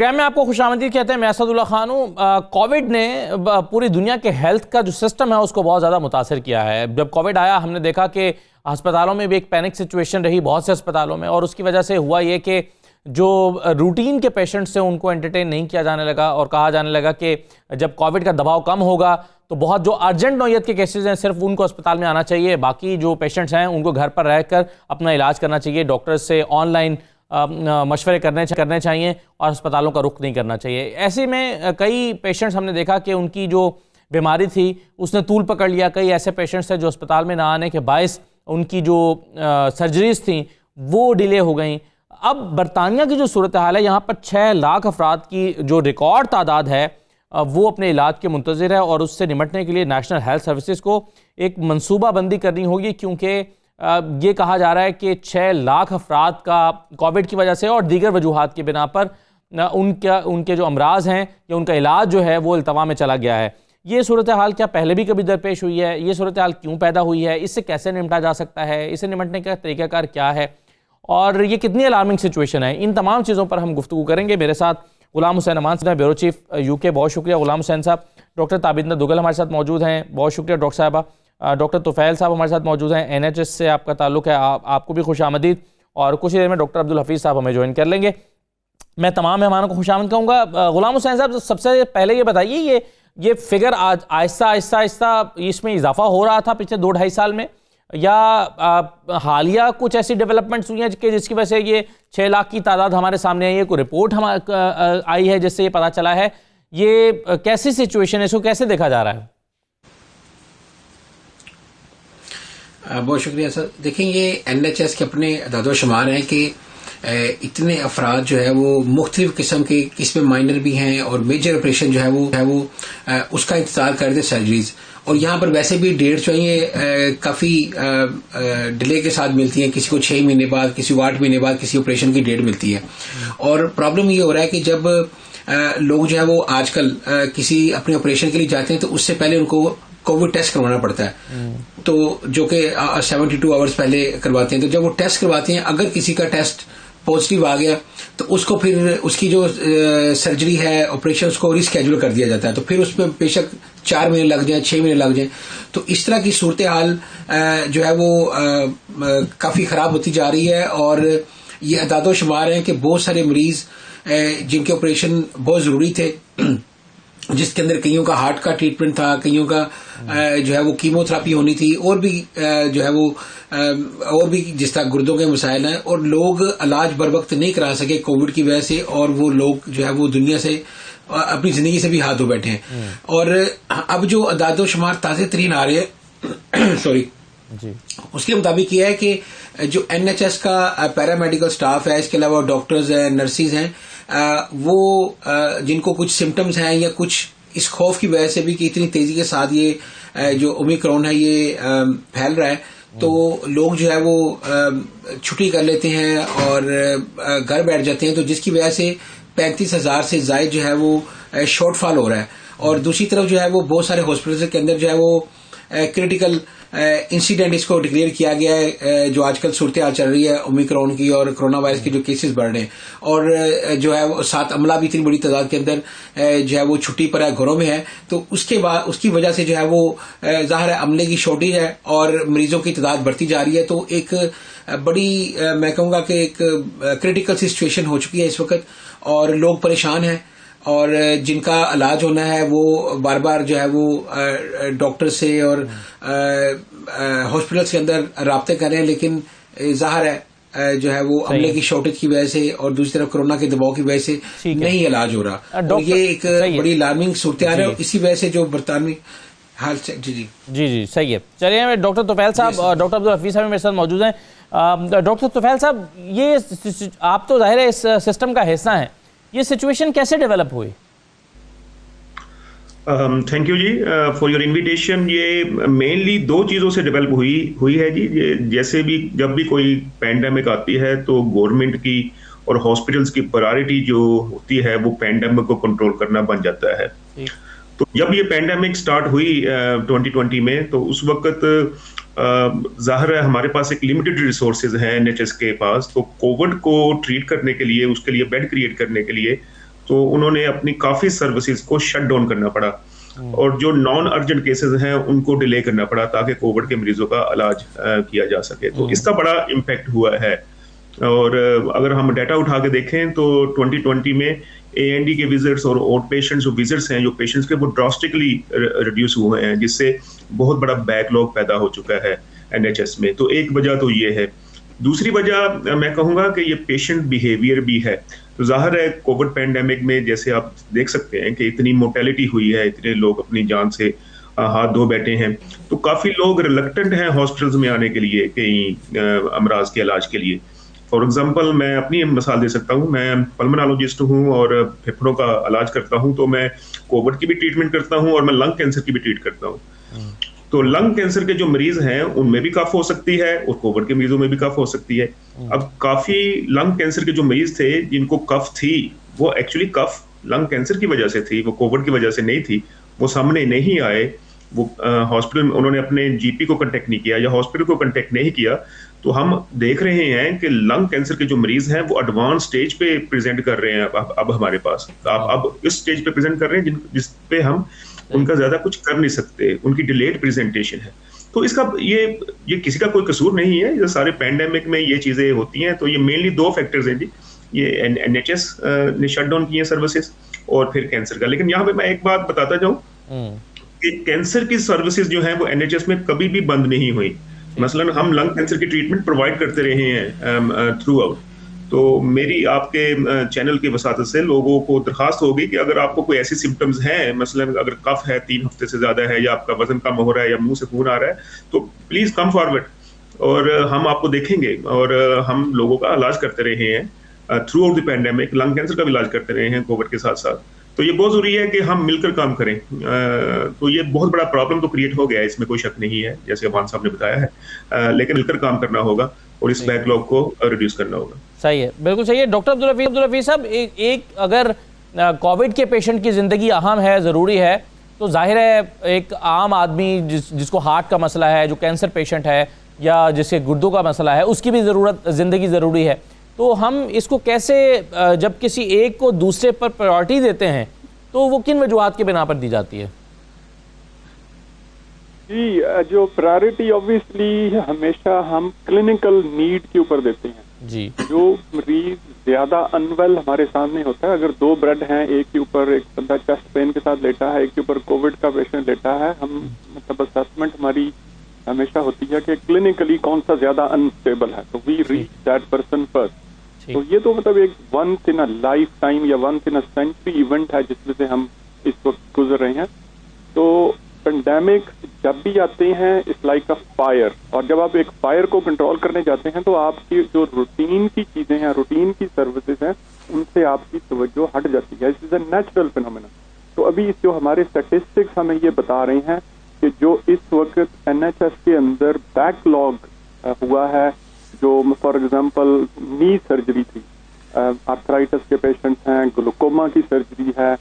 Programme में आपको खुशामदीद कहते हैं। मैं असदुल्ला खान हूँ। कोविड ने पूरी दुनिया के हेल्थ का जो सिस्टम है उसको बहुत ज़्यादा मुतासर किया है। जब कोविड आया हमने देखा कि अस्पतालों में भी एक पैनिक सिचुएशन रही बहुत से अस्पतालों में, और उसकी वजह से हुआ ये कि जो रूटीन के पेशेंट्स थे उनको एंटरटेन नहीं किया जाने लगा और कहा जाने लगा कि जब कोविड का दबाव कम होगा तो बहुत जो अर्जेंट नौयत के केसेस हैं सिर्फ उनको अस्पताल में आना चाहिए, बाकी जो पेशेंट्स हैं उनको घर पर रहकर अपना इलाज करना चाहिए, डॉक्टर्स से ऑनलाइन मशवरे करने चाहिए और अस्पतालों का रुख नहीं करना चाहिए। ऐसे में कई पेशेंट्स हमने देखा कि उनकी जो बीमारी थी उसने तूल पकड़ लिया। कई ऐसे पेशेंट्स थे जो अस्पताल में ना आने के बायस उनकी जो सर्जरीज थी वो डिले हो गई। अब बरतानिया की जो सूरत हाल है, यहाँ पर 6 लाख अफराद की जो रिकॉर्ड तादाद है वो अपने इलाज के मुंतज़िर है और उससे निपटने के लिए नेशनल हेल्थ सर्विसेज को एक मनसूबाबंदी करनी होगी, क्योंकि ये कहा जा रहा है कि 6 लाख अफराद का कोविड की वजह से और दीगर वजूहात की बिना पर उनके जो अमराज हैं या उनका इलाज जो है वो इल्तवा में चला गया है। ये सूरत हाल क्या पहले भी कभी दरपेश हुई है? ये सूरत हाल क्यों पैदा हुई है? इससे कैसे निपटा जा सकता है? इससे निपटने का तरीक़ाकार क्या है और ये कितनी अलार्मिंग सिचुएशन है? इन तमाम चीज़ों पर हम गुफ्तगू करेंगे। मेरे साथ गुलाम हुसैन अमान साहब, ब्यूरो चीफ UK, बहुत शुक्रिया गुलाम हुसैन साहब। डॉक्टर ताबिंदा दुगल हमारे साथ मौजूद हैं, बहुत शुक्रिया डॉक्टर साहबा। डॉक्टर तुफैल साहब हमारे साथ मौजूद हैं, NHS से आपका ताल्लुक़ है, आपको भी खुशामदीद। और कुछ ही देर में डॉक्टर अब्दुल हफीज़ साहब हमें ज्वाइन कर लेंगे। मैं तमाम मेहमानों को खुशामद कहूँगा। गुलाम हुसैन साहब, सबसे पहले ये बताइए, ये फिगर आज आहिस्ता इसमें इजाफा हो रहा था पिछले 2-2.5 साल में, या हालिया कुछ ऐसी डेवलपमेंट्स हुई हैं कि जिसकी वजह से ये 6 लाख की तादाद हमारे सामने आई है? कोई रिपोर्ट आई है जिससे ये पता चला है? ये कैसी सिचुएशन है, इसको कैसे देखा जा रहा है? बहुत शुक्रिया सर। देखें, ये NHS के अपने अदाद-ओ-शुमार हैं कि इतने अफराद जो है वो मुख्तलिफ किस्म के, इसमें माइनर भी हैं और मेजर ऑपरेशन जो है वो उसका इंतजार कर रहे सर्जरीज। और यहाँ पर वैसे भी डेट जो है ये काफ़ी डिले के साथ मिलती हैं। किसी को 6 महीने बाद, किसी को 8 महीने बाद किसी ऑपरेशन की डेट मिलती है। और प्रॉब्लम ये हो रहा है कि जब लोग जो है वो आजकल किसी अपने ऑपरेशन के लिए जाते हैं तो उससे पहले उनको कोविड टेस्ट करवाना पड़ता है, तो जो कि 72 आवर्स पहले करवाते हैं। तो जब वो टेस्ट करवाते हैं, अगर किसी का टेस्ट पॉजिटिव आ गया तो उसको फिर उसकी जो सर्जरी है, ऑपरेशन, उसको रिस्केड्यूल कर दिया जाता है। तो फिर उसमें बेशक 4 महीने लग जाए, 6 महीने लग जाए। तो इस तरह की सूरत हाल जो है वो काफ़ी ख़राब होती जा रही है। और ये अदादो शुमार हैं कि बहुत सारे मरीज जिनके ऑपरेशन बहुत ज़रूरी थे, जिसके अंदर कईयों का हार्ट का ट्रीटमेंट था, कईयों का जो है वो कीमोथेरापी होनी थी, और भी जो है वो और भी जिस तरह गुर्दों के मसाइल हैं, और लोग इलाज बर वक्त नहीं करा सके कोविड की वजह से, और वो लोग जो है वो दुनिया से अपनी जिंदगी से भी हाथ धो बैठे हैं। और अब जो अदादो शुमार ताज़ा तरीन आ रहे हैं सॉरी जी, उसके मुताबिक ये है कि जो NHS का पैरामेडिकल स्टाफ है, इसके अलावा डॉक्टर्स हैं, नर्सिस हैं, वो जिनको कुछ सिम्टम्स हैं या कुछ इस खौफ की वजह से भी कि इतनी तेजी के साथ ये जो ओमिक्रॉन है ये फैल रहा है, तो लोग जो है वो छुट्टी कर लेते हैं और घर बैठ जाते हैं, तो जिसकी वजह से 35,000 से ज़ायद जो है वो शॉर्टफॉल हो रहा है। और दूसरी तरफ जो है वो बहुत सारे हॉस्पिटल के अंदर जो है वो क्रिटिकल इंसिडेंट इसको डिक्लेयर किया गया है, जो आजकल सूरत हाल चल रही है ओमिक्रॉन की और कोरोना वायरस के जो केसेस बढ़ रहे हैं। और जो है वो 7 अमला भी इतनी बड़ी तादाद के अंदर जो है वो छुट्टी पर है, घरों में है। तो उसके बाद उसकी वजह से जो है वो ज़ाहिर है अमले की शॉर्टेज है और मरीजों की तादाद बढ़ती जा रही है। तो एक बड़ी मैं कहूँगा कि एक क्रिटिकल सिचुएशन हो चुकी है इस वक्त, और लोग परेशान हैं, और जिनका इलाज होना है वो बार बार जो है वो डॉक्टर से और हॉस्पिटल्स के अंदर राब्ते कर रहे हैं, लेकिन ज़ाहिर है जो है वो अमले की शॉर्टेज की वजह से और दूसरी तरफ कोरोना के दबाव की वजह से नहीं इलाज हो रहा। तो ये एक बड़ी अलार्मिंग सूरत हाल है। इसी वजह से जो बरतानवी हाल जी सही है। चलिए डॉक्टर तुफैल साहब और डॉक्टर अब्दुल हफीज़ साहब मेरे साथ मौजूद हैं। डॉक्टर तुफैल साहब, ये आप तो ज़ाहिर है इस सिस्टम का हिस्सा हैं, ये सिचुएशन कैसे डेवलप हुई? Thank you ji for your invitation. ये मेनली 2 चीज़ों से डेवलप हुई है जी। जैसे भी जब भी कोई पैंडेमिक आती है तो गवर्नमेंट की और हॉस्पिटल्स की प्रायोरिटी जो होती है वो पैंडेमिक को कंट्रोल करना बन जाता है। तो जब ये पैंडेमिक स्टार्ट हुई 2020 में, तो उस वक्त ज़ाहिर है हमारे पास एक लिमिटेड रिसोर्सेज हैं NHS के पास। तो कोविड को ट्रीट करने के लिए, उसके लिए बेड क्रिएट करने के लिए तो उन्होंने अपनी काफ़ी सर्विसेज को शट डाउन करना पड़ा और जो नॉन अर्जेंट केसेस हैं उनको डिले करना पड़ा ताकि कोविड के मरीजों का इलाज किया जा सके। तो इसका बड़ा इम्पैक्ट हुआ है। और अगर हम डाटा उठा के देखें तो 2020 में AND के विजिट्स और आउट पेशेंट्स जो विजिट्स हैं जो पेशेंट्स के वो ड्रास्टिकली रिड्यूस हुए हैं, जिससे बहुत बड़ा बैकलॉग पैदा हो चुका है NHS में। तो एक वजह तो ये है। दूसरी वजह मैं कहूँगा कि ये पेशेंट बिहेवियर भी है। तो जाहिर है कोविड पैंडेमिक में जैसे आप देख सकते हैं कि इतनी मोर्टेलिटी हुई है, इतने लोग अपनी जान से हाथ धो बैठे हैं, तो काफ़ी लोग रिलक्टेंट हैं हॉस्पिटल्स में आने के लिए कई अमराज के इलाज के लिए। फॉर एग्जांपल मैं अपनी मिसाल दे सकता हूँ, मैं पल्मोनोलॉजिस्ट हूँ और फेफड़ों का इलाज करता हूँ, तो मैं कोविड की भी ट्रीटमेंट करता हूँ और मैं लंग कैंसर की भी ट्रीट करता हूँ। तो लंग कैंसर के जो मरीज हैं उनमें भी कफ हो सकती है और कोविड के मरीजों में भी कफ हो सकती है। अब काफी लंग कैंसर के जो मरीज थे जिनको कफ थी, वो एक्चुअली कफ लंग कैंसर की वजह से थी, वो कोविड की वजह से नहीं थी। वो सामने नहीं आए, वो हॉस्पिटल में उन्होंने अपने GP को कांटेक्ट नहीं किया या हॉस्पिटल को कांटेक्ट नहीं किया। तो हम देख रहे हैं कि लंग कैंसर के जो मरीज हैं वो एडवांस स्टेज पे प्रेजेंट कर रहे हैं अब हमारे पास। आप अब इस स्टेज पे प्रेजेंट कर रहे हैं जिस पे हम उनका ज्यादा कुछ कर नहीं सकते, उनकी डिलेड प्रेजेंटेशन है। तो इसका ये किसी का कोई कसूर नहीं है, ये सारे पैंडेमिक में ये चीजें होती हैं। तो ये मेनली दो फैक्टर्स हैं जी, ये NHS ने शट डाउन किए सर्विसेज और फिर कैंसर का। लेकिन यहाँ पे मैं एक बात बताता जाऊँ कि कैंसर की सर्विसेज जो है वो NHS में कभी भी बंद नहीं हुई। मसलन हम लंग कैंसर की ट्रीटमेंट प्रोवाइड करते रहे हैं थ्रू आउट। तो मेरी आपके चैनल की वसातत से लोगों को दरखास्त होगी कि अगर आपको कोई ऐसी सिम्टम्स हैं, मसलन अगर कफ है 3 हफ्ते से ज्यादा है या आपका वजन कम हो रहा है या मुंह से खून आ रहा है, तो प्लीज कम फॉरवर्ड और हम आपको देखेंगे। और हम लोगों का इलाज करते रहे हैं through out the pandemic, lung cancer का भी इलाज करते रहे हैं कोविड के साथ साथ। तो ये बहुत जरूरी है कि हम मिलकर काम करें। तो ये बहुत बड़ा प्रॉब्लम तो क्रिएट हो गया है, इसमें कोई शक नहीं है, जैसे अमान साहब ने बताया है। लेकिन मिलकर काम करना होगा और इस बैकलॉग को रिड्यूस करना होगा। सही है, बिल्कुल सही है। डॉक्टर अब्दुल हफीज साहब, एक अगर कोविड के पेशेंट की ज़िंदगी अहम है, ज़रूरी है, तो जाहिर है एक आम आदमी जिसको हार्ट का मसला है, जो कैंसर पेशेंट है या जिसके गुर्दों का मसला है, उसकी भी ज़िंदगी ज़रूरी है। तो हम इसको कैसे, जब किसी एक को दूसरे पर प्रायोरिटी देते हैं, तो वो किन वजूहात के बिना पर दी जाती है? जी, जो प्रायोरिटी ऑब्वियसली हमेशा हम क्लिनिकल नीड के ऊपर देते हैं जी। जो मरीज ज्यादा अनवेल हमारे सामने होता है, अगर 2 बेड हैं, एक के ऊपर एक बंदा चेस्ट पेन के साथ लेटा है, एक के ऊपर कोविड का पेशेंट लेटा है, हम मतलब असेसमेंट हमारी हमेशा होती है कि क्लिनिकली कौन सा ज्यादा अनस्टेबल है, तो we reach that person first. तो ये तो मतलब एक once in a lifetime या once in a century event है जिसमें से हम इस वक्त गुजर रहे हैं। तो पेंडेमिक जब भी आते हैं इट्स लाइक अ फायर, और जब आप एक फायर को कंट्रोल करने जाते हैं तो आपकी जो रूटीन की चीजें हैं, रूटीन की सर्विसेज हैं, उनसे आपकी तवज्जो हट जाती है। It is a natural phenomena. तो अभी जो हमारे स्टैटिस्टिक्स हमें ये बता रहे हैं कि जो इस वक्त NHS के अंदर बैकलॉग हुआ है, जो फॉर एग्जांपल नी सर्जरी थी, आर्थराइटिस के पेशेंट्स हैं, ग्लूकोमा की सर्जरी है,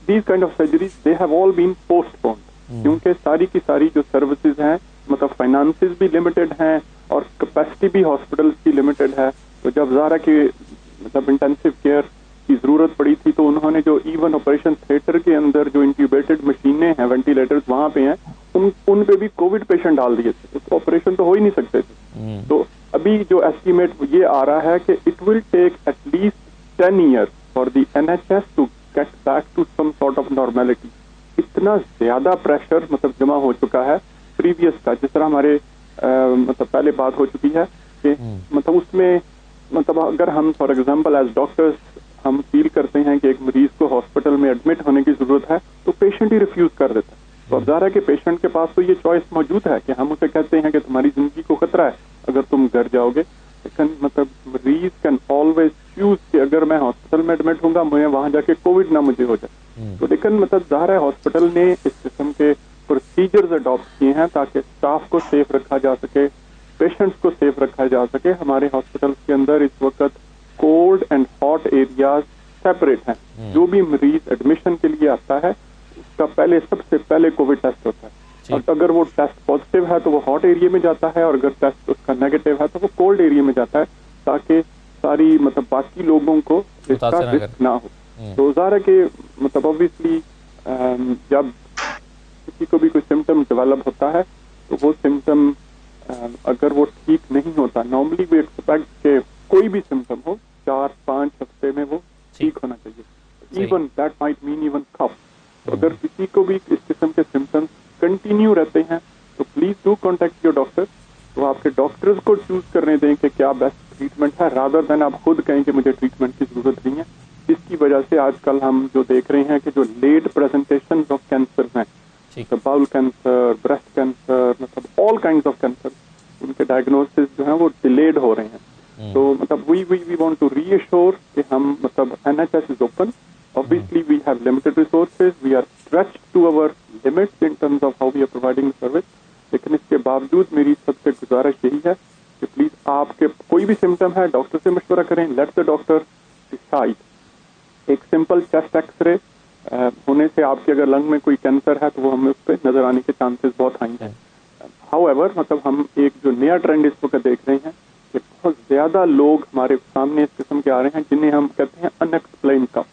these kind of surgeries they have all been postponed क्योंकि सारी की सारी जो सर्विसेज हैं, मतलब फाइनेंसेस भी लिमिटेड हैं और कैपेसिटी भी हॉस्पिटल्स की लिमिटेड है। तो जब ज़ारा की मतलब इंटेंसिव केयर की जरूरत पड़ी थी तो उन्होंने जो इवन ऑपरेशन थिएटर के अंदर जो इंक्यूबेटेड मशीनें हैं, वेंटिलेटर्स वहाँ पे हैं, उन पे भी कोविड पेशेंट डाल दिए थे, तो ऑपरेशन तो हो ही नहीं सकते थे। तो अभी जो एस्टिमेट ये आ रहा है कि it will take at least 10 years for the NHS to get back to some sort of normality. इतना ज्यादा प्रेशर मतलब जमा हो चुका है प्रीवियस का, जिस तरह हमारे मतलब पहले बात हो चुकी है कि मतलब उसमें मतलब अगर हम फॉर एग्जांपल एज डॉक्टर्स हम फील करते हैं कि एक मरीज को हॉस्पिटल में एडमिट होने की जरूरत है तो पेशेंट ही रिफ्यूज कर देता है। तो अब ज़ाहिर है कि पेशेंट के पास तो ये चॉइस मौजूद है कि हम उसे कहते हैं कि तुम्हारी जिंदगी को खतरा है अगर तुम घर जाओगे, लेकिन मतलब मरीज कैन ऑलवेज चूज कि अगर मैं हॉस्पिटल में एडमिट होऊंगा मुझे वहां जाके कोविड ना मुझे हो जाए। तो लेकिन मतलब ज़ाहिर है हॉस्पिटल ने इस किस्म के प्रोसीजर्स अडॉप्ट किए हैं ताकि स्टाफ को सेफ रखा जा सके, पेशेंट्स को सेफ रखा जा सके। हमारे हॉस्पिटल्स के अंदर इस वक्त cold and hot areas separate हैं। जो भी मरीज एडमिशन के लिए आता है उसका पहले सबसे पहले कोविड टेस्ट होता है, और अगर वो टेस्ट पॉजिटिव है तो वो हॉट एरिया में जाता है, और अगर टेस्ट उसका नेगेटिव है तो वो कोल्ड एरिया में जाता है ताकि सारी मतलब बाकी लोगों को इसका रिस्क ना हो। तो ज़ाहिर है कि मतलब ऑब्वियसली जब किसी को भी कोई सिम्टम डेवलप होता है तो वो सिम्टम अगर वो ठीक नहीं होता, नॉर्मली वी एक्सपेक्ट के कोई भी सिम्टम हो 4-5 हफ्ते में वो ठीक होना चाहिए। Even that might mean even cough. तो अगर किसी को भी इस किस्म के सिम्टम्स कंटिन्यू रहते हैं तो please do contact your doctor. तो आपके डॉक्टर्स को चूज करने दें कि क्या बेस्ट ट्रीटमेंट है, रादर देन आप खुद कहें कि मुझे ट्रीटमेंट की जरूरत नहीं है। इसकी वजह से आजकल हम जो देख रहे हैं कि जो लेट प्रेजेंटेशन ऑफ कैंसर हैं, तो बाउल कैंसर, ब्रेस्ट कैंसर, मतलब ऑल काइंड्स ऑफ कैंसर, उनके डायग्नोसिस जो है वो डिलेड हो रहे हैं। तो मतलब वी वांट टू रीअश्योर कि हम मतलब NHS is open. Obviously, we have limited resources. We are stretched to our limits in terms of how we are providing the service. लेकिन इसके बावजूद मेरी सबसे गुजारिश यही है कि प्लीज आपके कोई भी सिम्टम है डॉक्टर से मशवरा करें। Let the doctor decide. एक सिंपल चेस्ट एक्सरे होने से आपके अगर लंग में कोई कैंसर है तो वो हमें उस पर नजर आने के चांसेस बहुत हाई हैं। हाउएवर मतलब हम एक जो नया ट्रेंड इस वक्त देख रहे हैं कि बहुत ज्यादा लोग हमारे सामने इस किस्म के आ रहे हैं जिन्हें हम कहते हैं अनएक्सप्लेन कफ।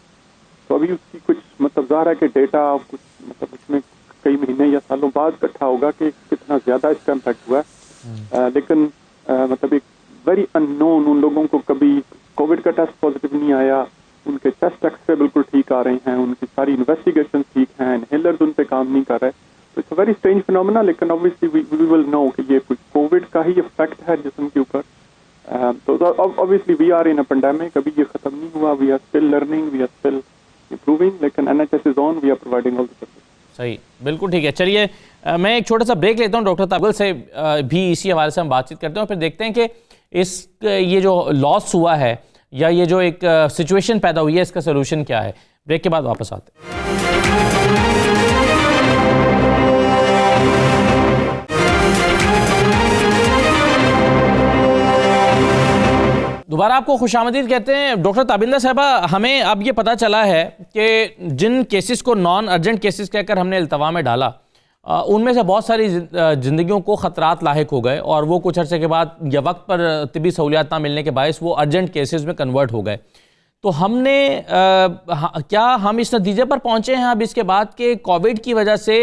तो अभी उसकी कुछ मतलब ज़ाहिर है कि डेटा कुछ मतलब उसमें कई महीने या सालों बाद इकट्ठा होगा कि कितना ज़्यादा इसका इम्पैक्ट हुआ है। लेकिन मतलब एक वेरी अननोन, उन लोगों को कभी कोविड का टेस्ट पॉजिटिव नहीं आया, उनके चेस्ट एक्सरे बिल्कुल ठीक आ रहे हैं, उनकी सारी इन्वेस्टिगेशन ठीक हैं, इनहेलर्स उन पे काम नहीं कर रहे। तो it's a very strange phenomena. लेकिन ऑब्वियसली वी विल नो कि ये कुछ कोविड का ही इफेक्ट है जिस्म के ऊपर। तो obviously we are in a pandemic, अभी ये खत्म नहीं हुआ। We are still learning, we are still improving, लेकिन NHS is on, we are providing all the services। सही, बिल्कुल ठीक है। चलिए मैं एक छोटा सा ब्रेक लेता हूँ, डॉक्टर ताबिल से भी इसी हवाले से हम बातचीत करते हैं और फिर देखते हैं कि ये जो लॉस हुआ है या ये जो एक सिचुएशन पैदा हुई है इसका सोल्यूशन क्या है। ब्रेक के बाद वापस आते हैं। दोबारा आपको खुशामदीद कहते हैं। डॉक्टर ताबिंदा साहबा, हमें अब ये पता चला है कि जिन केसेस को नॉन अर्जेंट केसेस कहकर हमने इल्तवा में डाला, उनमें से बहुत सारी ज़िंदगियों को ख़तरात लाहिक हो गए और वो कुछ अर्से के बाद या वक्त पर तिबी सहूलियात ना मिलने के बायस वो अर्जेंट केसेस में कन्वर्ट हो गए। तो हमने क्या हम इस नतीजे पर पहुँचे हैं अब इसके बाद कि कोविड की वजह से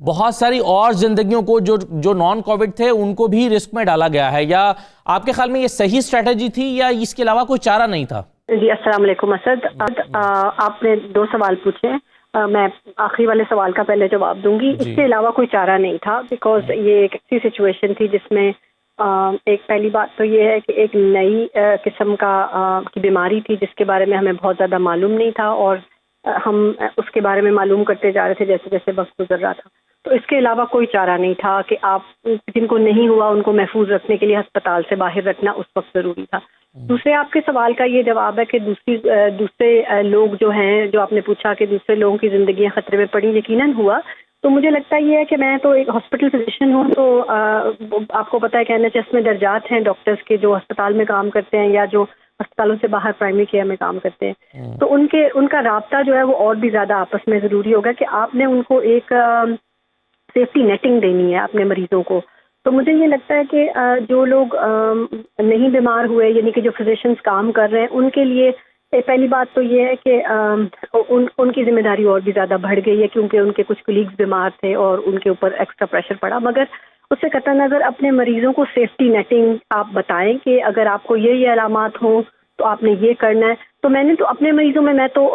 बहुत सारी और जिंदगियों को जो नॉन कोविड थे उनको भी रिस्क में डाला गया है, या आपके ख्याल में ये सही स्ट्रेटजी थी या इसके अलावा कोई चारा नहीं था? जी, अस्सलाम वालेकुम असद। आपने 2 सवाल पूछे, मैं आखिरी वाले सवाल का पहले जवाब दूंगी। इसके अलावा कोई चारा नहीं था, बिकॉज ये एक ऐसी सिचुएशन थी जिसमें एक पहली बात तो ये है कि एक नई किस्म की बीमारी थी जिसके बारे में हमें बहुत ज़्यादा मालूम नहीं था और हम उसके बारे में मालूम करते जा रहे थे जैसे जैसे वक्त गुजर रहा था। तो इसके अलावा कोई चारा नहीं था कि आप जिनको नहीं हुआ उनको महफूज रखने के लिए अस्पताल से बाहर रखना उस वक्त ज़रूरी था। दूसरे आपके सवाल का ये जवाब है कि दूसरे लोग जो हैं, जो आपने पूछा कि दूसरे लोगों की ज़िंदगियाँ ख़तरे में पड़ी, यकीनन हुआ। तो मुझे लगता ये है कि मैं तो एक हॉस्पिटल फिजिशियन हूँ, तो आपको पता है कि NHS में दर्जात हैं डॉक्टर्स के जो अस्पताल में काम करते हैं या जो अस्पतालों से बाहर प्राइमरी केयर में काम करते हैं। तो उनका राब्ता जो है वो और भी ज़्यादा आपस में ज़रूरी होगा कि आपने उनको एक सेफ्टी नेटिंग देनी है अपने मरीजों को। तो मुझे ये लगता है कि जो लोग नहीं बीमार हुए, यानी कि जो फिजिशियंस काम कर रहे हैं, उनके लिए पहली बात तो ये है कि उनकी जिम्मेदारी और भी ज़्यादा बढ़ गई है क्योंकि उनके कुछ कलीग्स बीमार थे और उनके ऊपर एक्स्ट्रा प्रेशर पड़ा। मगर उससे कतई नज़र अपने मरीजों को सेफ्टी नेटिंग आप बताएं कि अगर आपको ये अलामात हों तो आपने ये करना है। तो मैंने तो अपने मरीजों में मैं तो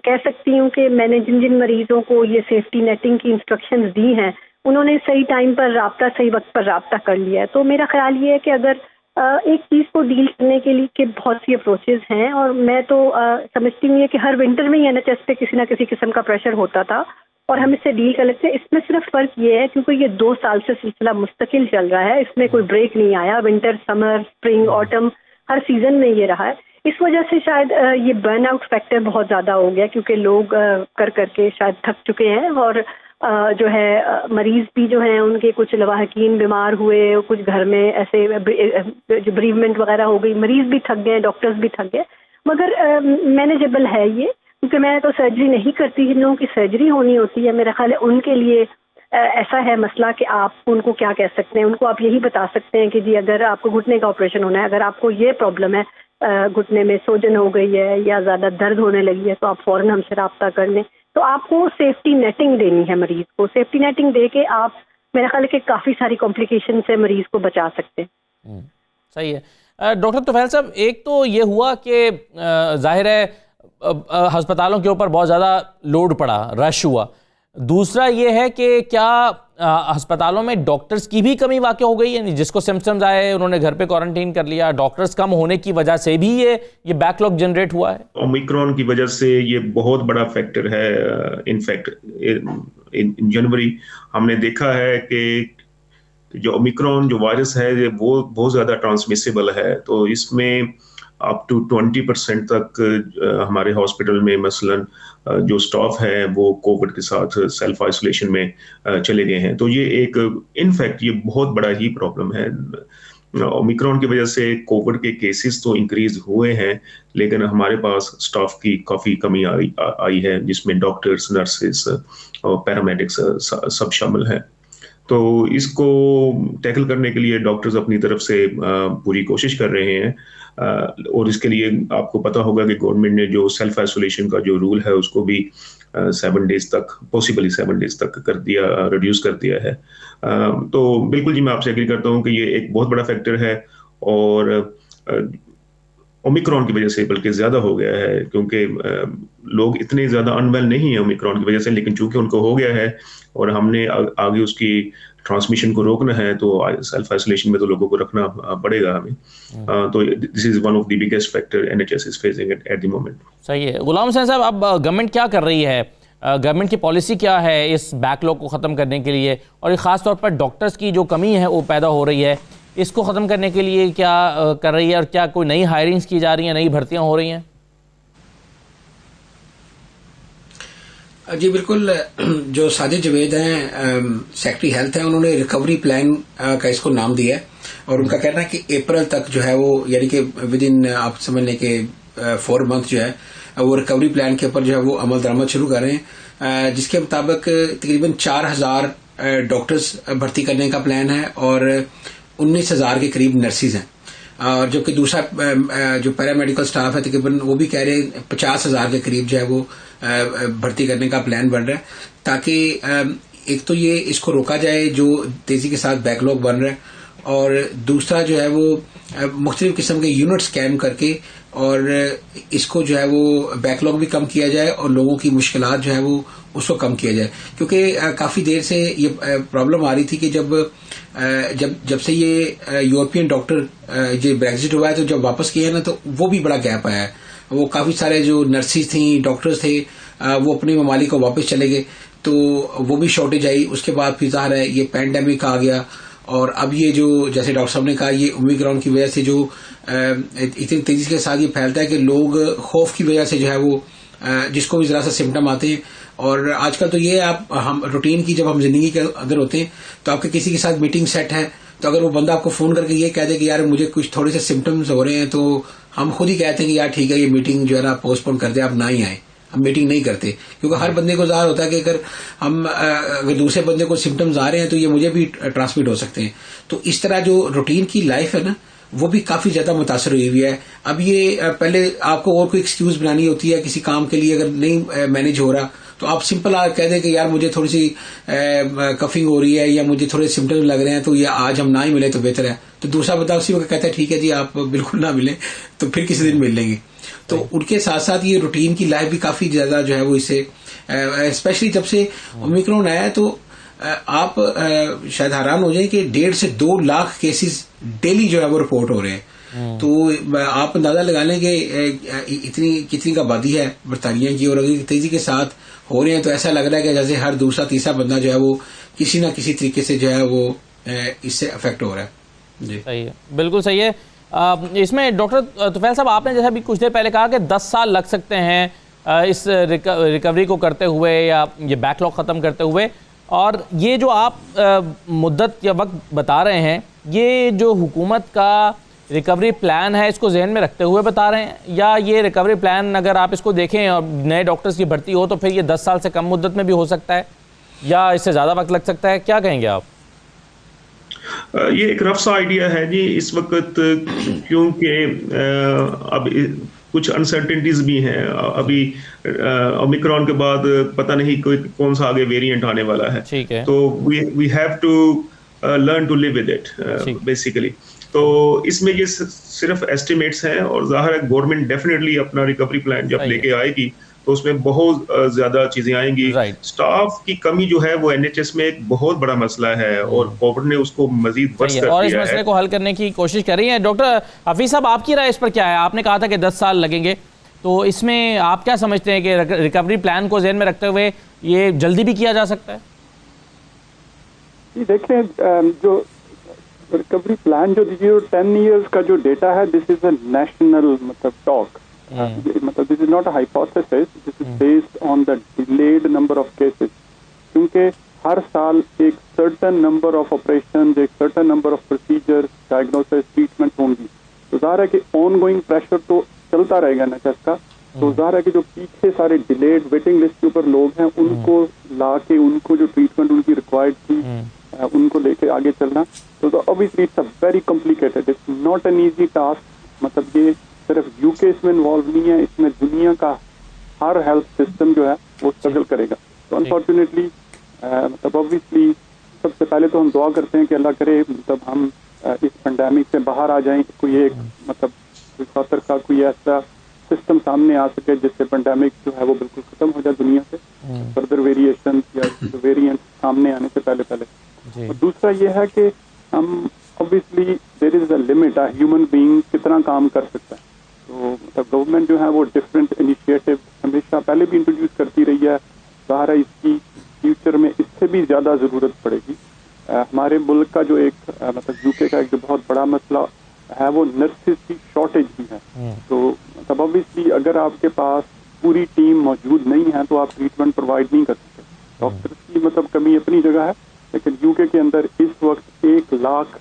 कह सकती हूँ कि मैंने जिन जिन मरीजों को ये सेफ्टी नेटिंग की इंस्ट्रक्शंस दी हैं उन्होंने सही टाइम पर सही वक्त पर राब्ता कर लिया है। तो मेरा ख्याल ये है कि अगर एक चीज़ को डील करने के लिए कि बहुत सी अप्रोचेज़ हैं और मैं तो समझती हूँ कि हर विंटर में ही NHS पे किसी ना किसी किस्म का प्रेशर होता था और हम इससे डील कर लेते हैं। इसमें सिर्फ फ़र्क ये है क्योंकि ये 2 साल से सिलसिला मुस्तकिल चल रहा है, इसमें कोई ब्रेक नहीं आया। विंटर, समर, स्प्रिंग, ऑटम, हर सीज़न में ये रहा है। इस वजह से शायद ये बर्न आउट फैक्टर बहुत ज़्यादा हो गया क्योंकि लोग कर करके शायद थक चुके हैं और जो है मरीज़ भी जो हैं उनके कुछ लवाहकीन बीमार हुए, कुछ घर में ऐसे जो ब्रीवमेंट वगैरह हो गई, मरीज़ भी थक गए, डॉक्टर्स भी थक गए। मगर मैनेजेबल है ये, क्योंकि मैं तो सर्जरी नहीं करती, जिन लोगों की सर्जरी होनी होती है मेरा ख्याल है उनके लिए ऐसा है मसला कि आप उनको क्या कह सकते हैं, उनको आप यही बता सकते हैं कि जी अगर आपको घुटने का ऑपरेशन होना है, अगर आपको ये प्रॉब्लम है घुटने में सूजन हो गई है या ज़्यादा दर्द होने लगी है तो आप फ़ौरन हमसे रब्ता कर लें। तो आपको सेफ्टी नेटिंग देनी है मरीज़ को। सेफ्टी नेटिंग दे के आप मेरा ख्याल है कि काफ़ी सारी कॉम्प्लिकेशन से मरीज़ को बचा सकते हैं। सही है। डॉक्टर तुफैल साहब, एक तो ये हुआ कि जाहिर है अस्पतालों के ऊपर बहुत ज़्यादा लोड पड़ा, रश हुआ। दूसरा ये है कि क्या अस्पतालों में डॉक्टर्स की भी कमी वाक़ई हो गई है? जिसको सिम्पटम्स आए उन्होंने घर पे क्वारंटीन कर लिया, डॉक्टर्स कम होने की वजह से भी ये बैकलॉग जनरेट हुआ है? ओमिक्रॉन की वजह से ये बहुत बड़ा फैक्टर है। इनफैक्ट इन जनवरी हमने देखा है कि जो ओमिक्रॉन जो वायरस है वो बहुत ज़्यादा ट्रांसमिसिबल है। तो इसमें अप टू 20% तक हमारे हॉस्पिटल में मसलन जो स्टाफ है वो कोविड के साथ सेल्फ आइसोलेशन में चले गए हैं। तो ये एक इनफैक्ट ये बहुत बड़ा ही प्रॉब्लम है। ओमिक्रॉन की वजह से कोविड के केसेस तो इंक्रीज हुए हैं, लेकिन हमारे पास स्टाफ की काफ़ी कमी आई है, जिसमें डॉक्टर्स, नर्सेस और पैरामेडिक्स सब शामिल हैं। तो इसको टैकल करने के लिए डॉक्टर्स अपनी तरफ से पूरी कोशिश कर रहे हैं। और इसके लिए आपको पता होगा कि गवर्नमेंट ने जो सेल्फ आइसोलेशन का जो रूल है उसको भी 7 डेज तक, पॉसिबली 7 डेज तक कर दिया, रिड्यूस कर दिया है। तो बिल्कुल जी, मैं आपसे एग्री करता हूँ कि ये एक बहुत बड़ा फैक्टर है और ओमिक्रॉन की वजह से बल्कि ज़्यादा हो गया है, क्योंकि लोग इतने ज़्यादा अनवेल नहीं है ओमिक्रॉन की वजह से, लेकिन चूंकि उनको हो गया है और हमने आगे उसकी ट्रांसमिशन को रोकना है तो सेल्फ आइसोलेशन में तो लोगों को रखना पड़ेगा हमें। तो this is one of the biggest factor NHS is facing at the moment. सही है। गुलाम हुसैन साहब, अब गवर्नमेंट क्या कर रही है? गवर्नमेंट की पॉलिसी क्या है इस बैकलॉग को ख़त्म करने के लिए, और ख़ास तौर पर डॉक्टर्स की जो कमी है वो पैदा हो रही है, इसको ख़त्म करने के लिए क्या कर रही है, और क्या कोई नई हायरिंग्स की जा रही हैं, नई भर्तियाँ हो रही हैं? जी बिल्कुल, जो साजिद जावेद हैं सेक्रेटरी हेल्थ हैं, उन्होंने रिकवरी प्लान का इसको नाम दिया है और उनका कहना है कि अप्रैल तक जो है वो, यानी कि विद इन आप समझ लें कि 4 मंथ जो है वो रिकवरी प्लान के ऊपर जो है वो अमल दरामद शुरू कर रहे हैं, जिसके मुताबिक तकरीबन 4000 डॉक्टर्स भर्ती करने का प्लान है और 19,000 के करीब नर्सिस हैं। और जो कि दूसरा जो पैरामेडिकल स्टाफ है तकरीबन वो भी कह रहे हैं 50,000 के करीब जो है वो भर्ती करने का प्लान बन रहा है, ताकि एक तो ये इसको रोका जाए जो तेजी के साथ बैकलॉग बन रहा है, और दूसरा जो है वो मुख्तलिफ किस्म के यूनिट स्कैन करके और इसको जो है वो बैकलॉग भी कम किया जाए और लोगों की मुश्किलात जो है वो उसको कम किया जाए। क्योंकि काफ़ी देर से ये प्रॉब्लम आ रही थी कि जब से ये यूरोपियन डॉक्टर जो ब्रेक्जिट हुआ है तो जब वापस किए ना तो वो भी बड़ा गैप आया है। वो काफ़ी सारे जो नर्सिस थी, डॉक्टर्स थे, वो अपने ममालिक को वापस चले गए, तो वो भी शॉर्टेज आई। उसके बाद फिर ज़ाहिर है ये पैंडेमिक आ गया और अब ये जो जैसे डॉक्टर साहब ने कहा ये ओमिक्रॉन की वजह से जो इतनी तेजी के साथ ये फैलता है कि लोग खौफ की वजह से जो है वो जिसको भी जरा सा सिम्टम आते हैं। और आजकल तो ये हम रूटीन की जब हम जिंदगी के अंदर होते हैं तो आपके किसी के साथ मीटिंग सेट है, तो अगर वो बंदा आपको फोन करके ये कह दे कि यार मुझे कुछ थोड़े से सिम्टम्स हो रहे हैं, तो हम खुद ही कहते हैं कि यार ठीक है ये मीटिंग जो है ना पोस्टपोन कर दे, आप ना ही आए, हम मीटिंग नहीं करते। क्योंकि हर बंदे को ज़ाहिर होता है कि अगर दूसरे बंदे को सिम्टम्स आ रहे हैं तो ये मुझे भी ट्रांसमिट हो सकते हैं। तो इस तरह जो रूटीन की लाइफ है ना वो भी काफ़ी ज़्यादा मुतासर हुई हुई है। अब ये पहले आपको और कोई एक्सक्यूज़ बनानी होती है किसी काम के लिए, अगर नहीं मैनेज हो रहा तो आप सिंपल कह दें कि यार मुझे थोड़ी सी कफिंग हो रही है या मुझे थोड़े सिम्टम्स लग रहे हैं तो ये आज हम ना ही मिले तो बेहतर है। तो दूसरा बंदा उसी वक्त कहता है ठीक है जी आप बिल्कुल ना मिले तो फिर किसी दिन मिल लेंगे। तो उनके साथ साथ ये रूटीन की लाइफ भी काफ़ी ज़्यादा जो है वो इससे स्पेशली जब से ओमिक्रॉन आया है तो आप शायद हैरान हो जाए कि 1.5 से 2 लाख केसेस डेली जो है वो रिपोर्ट हो रहे हैं। तो आप अंदाजा लगा लें कि कितनी का आबादी है बरतानिया की, और अगर तेजी के साथ हो रहे हैं तो ऐसा लग रहा है कि जैसे हर दूसरा तीसरा बंदा जो है वो किसी ना किसी तरीके से जो है वो इससे अफेक्ट हो रहा है। जी सही है, बिल्कुल सही है। इसमें डॉक्टर तुफैल साहब आपने जैसा भी कुछ देर पहले कहा कि 10 साल लग सकते हैं इस रिकवरी को करते हुए या ये बैकलॉग ख़त्म करते हुए, और ये जो आप मुद्दत या वक्त बता रहे हैं ये जो हुकूमत का रिकवरी प्लान है इसको जहन में रखते हुए बता रहे हैं, या ये रिकवरी प्लान अगर आप इसको देखें और नए डॉक्टर्स की भर्ती हो तो फिर ये 10 साल से कम मुद्दत में भी हो सकता है या इससे ज़्यादा वक्त लग सकता है, क्या कहेंगे आप? ये एक रफ सा आइडिया है जी इस वक्त, क्योंकि अब कुछ अनसर्टेनिटीज भी हैं। अभी ओमिक्रॉन के बाद पता नहीं कोई कौन सा आगे वेरिएंट आने वाला है, ठीक है। तो we have to learn to live with it basically. तो इसमें ये सिर्फ एस्टिमेट्स हैं, और जाहिर है गवर्नमेंट डेफिनेटली अपना रिकवरी प्लान जब लेके आएगी तो उसमें बहुत ज्यादा चीजें आएंगी। स्टाफ की कमी जो है वो एनएचएस में एक बहुत बड़ा मसला है, और कोविड ने उसको मजीद वर्स कर दिया है, और इस मसले को हल करने की कोशिश कर रही है। डॉक्टर हफीज साहब, आपकी राय इस पर क्या है? आपने कहा था कि 10 साल लगेंगे, तो इसमें आप क्या समझते हैं कि रिकवरी प्लान को ज़हन में रखते हुए ये जल्दी भी किया जा सकता है? देखिए, जो रिकवरी प्लान जो 10 इयर्स का जो डेटा है, दिस इज अ नेशनल मतलब टॉक, मतलब this is not a hypothesis, this is based on the delayed number of cases. क्योंकि हर साल एक सर्टेन नंबर ऑफ ऑपरेशन, एक certain number of procedure, diagnosis, treatment होंगी, तो ज़ाहिर है कि ऑन गोइंग प्रेशर तो चलता रहेगा NHS का। तो ज़ाहिर है कि जो पीछे सारे डिलेड वेटिंग लिस्ट के ऊपर लोग हैं, उनको ला के उनको जो ट्रीटमेंट उनकी रिक्वायर्ड थी उनको लेके आगे चलना, तो obviously it's a very complicated, it's not an easy task. मतलब ये सिर्फ यूके इसमें इन्वॉल्व नहीं है, इसमें दुनिया का हर हेल्थ सिस्टम जो है वो स्ट्रगल करेगा। तो अनफॉर्चुनेटली मतलब ऑब्वियसली सबसे पहले तो हम दुआ करते हैं कि अल्लाह करे मतलब हम इस पेंडेमिक से बाहर आ जाएं, कोई एक मतलब खतर का कोई ऐसा सिस्टम सामने आ सके जिससे पेंडेमिक जो है वो बिल्कुल खत्म हो जाए दुनिया से, फर्दर वेरिएशन या वेरिएंट सामने आने से पहले। और दूसरा ये है कि हम obviously there is a limit, a human being कितना काम कर सकता है। तो मतलब गवर्नमेंट जो है वो डिफरेंट इनिशिएटिव हमेशा पहले भी इंट्रोड्यूस करती रही है, ज़ाहिर है इसकी फ्यूचर में इससे भी ज़्यादा ज़रूरत पड़ेगी। हमारे मुल्क का जो एक मतलब यूके का एक जो बहुत बड़ा मसला है वो नर्सिस की शॉर्टेज भी है। तो मतलब ऑब्वियसली अगर आपके पास पूरी टीम मौजूद नहीं है तो आप ट्रीटमेंट प्रोवाइड नहीं कर सकते। डॉक्टर्स की मतलब कमी अपनी जगह है, लेकिन यूके के अंदर इस वक्त 1 लाख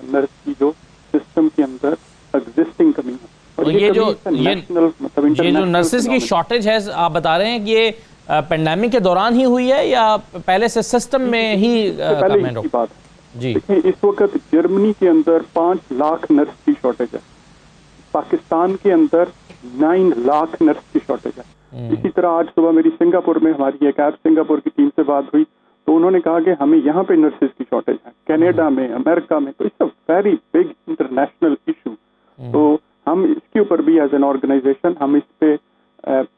नर्स की जो सिस्टम के अंदर एग्जिस्टिंग कमी है। और ये जो नर्सेज की शॉर्टेज है, आप बता रहे हैं कि ये पेंडेमिक के दौरान ही हुई है या पहले से सिस्टम में ही? पहले की बात है जी। देखिए, इस वक्त जर्मनी के अंदर 5 लाख नर्स की शॉर्टेज है, पाकिस्तान के अंदर 9 लाख नर्स की शॉर्टेज है। इसी तरह आज सुबह मेरी सिंगापुर में हमारी एक ऐप सिंगापुर की टीम से बात हुई, तो उन्होंने कहा कि हमें यहाँ पे नर्सेज की शॉर्टेज है, कनाडा में, अमेरिका में। तो it's a very big international issue. तो हम इसके ऊपर भी एज एन ऑर्गेनाइजेशन हम इस पे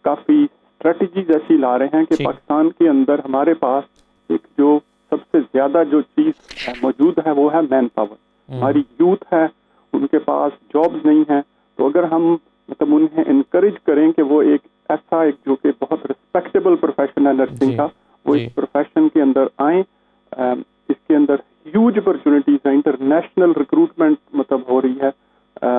काफी स्ट्रेटजीज ऐसी ला रहे हैं कि पाकिस्तान के अंदर हमारे पास एक जो सबसे ज्यादा जो चीज मौजूद है वो है मैन पावर। हमारी यूथ है, उनके पास जॉब्स नहीं है, तो अगर हम मतलब उन्हें इनकरेज करें कि वो एक ऐसा एक जो कि बहुत रिस्पेक्टेबल प्रोफेशन है नर्सिंग का, वो इस प्रोफेशन के अंदर आए। इसके अंदर ह्यूज अपॉर्चुनिटीज है, इंटरनेशनल रिक्रूटमेंट मतलब हो रही है,